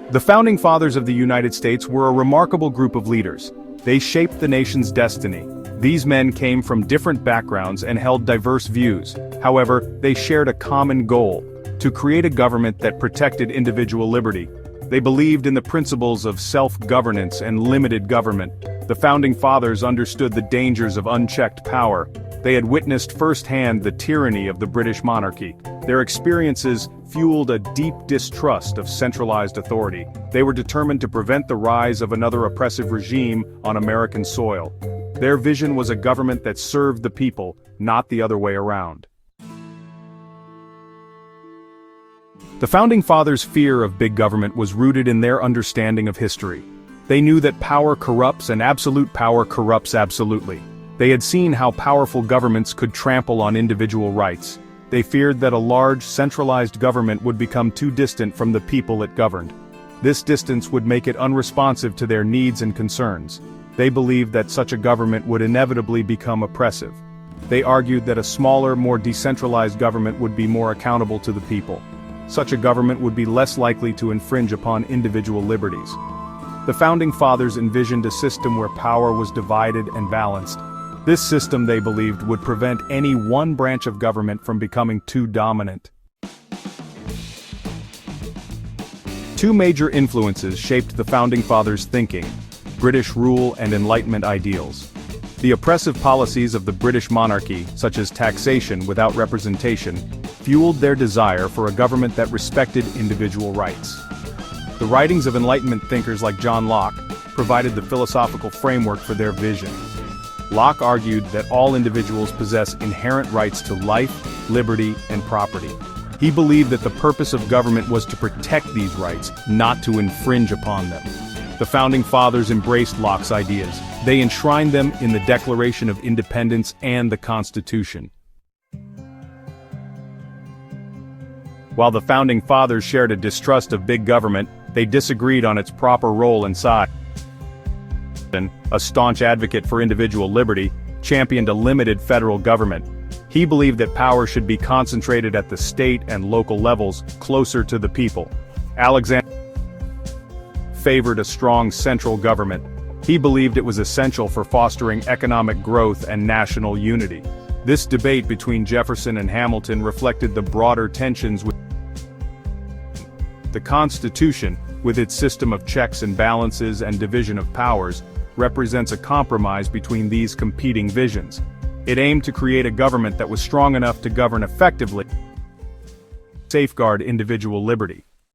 The Founding Fathers of the United States were a remarkable group of leaders. They shaped the nation's destiny. These men came from different backgrounds and held diverse views. However, they shared a common goal: to create a government that protected individual liberty. They believed in the principles of self-governance and limited government. The Founding Fathers understood the dangers of unchecked power. They had witnessed firsthand the tyranny of the British monarchy. Their experiences fueled a deep distrust of centralized authority. They were determined to prevent the rise of another oppressive regime on American soil. Their vision was a government that served the people, not the other way around. The Founding Fathers' fear of big government was rooted in their understanding of history. They knew that power corrupts and absolute power corrupts absolutely. They had seen how powerful governments could trample on individual rights. They feared that a large, centralized government would become too distant from the people it governed. This distance would make it unresponsive to their needs and concerns. They believed that such a government would inevitably become oppressive. They argued that a smaller, more decentralized government would be more accountable to the people. Such a government would be less likely to infringe upon individual liberties. The Founding Fathers envisioned a system where power was divided and balanced. This system, they believed, would prevent any one branch of government from becoming too dominant. Two major influences shaped the Founding Fathers' thinking: British rule and Enlightenment ideals. The oppressive policies of the British monarchy, such as taxation without representation, fueled their desire for a government that respected individual rights. The writings of Enlightenment thinkers like John Locke provided the philosophical framework for their vision. Locke argued that all individuals possess inherent rights to life, liberty, and property. He believed that the purpose of government was to protect these rights, not to infringe upon them. The Founding Fathers embraced Locke's ideas. They enshrined them in the Declaration of Independence and the Constitution. While the Founding Fathers shared a distrust of big government, they disagreed on its proper role and size. A staunch advocate for individual liberty, championed a limited federal government. He believed that power should be concentrated at the state and local levels, closer to the people. Alexander favored a strong central government. He believed it was essential for fostering economic growth and national unity. This debate between Jefferson and Hamilton reflected the broader tensions with the Constitution, with its system of checks and balances and division of powers, represents a compromise between these competing visions. It aimed to create a government that was strong enough to govern effectively, safeguard individual liberty.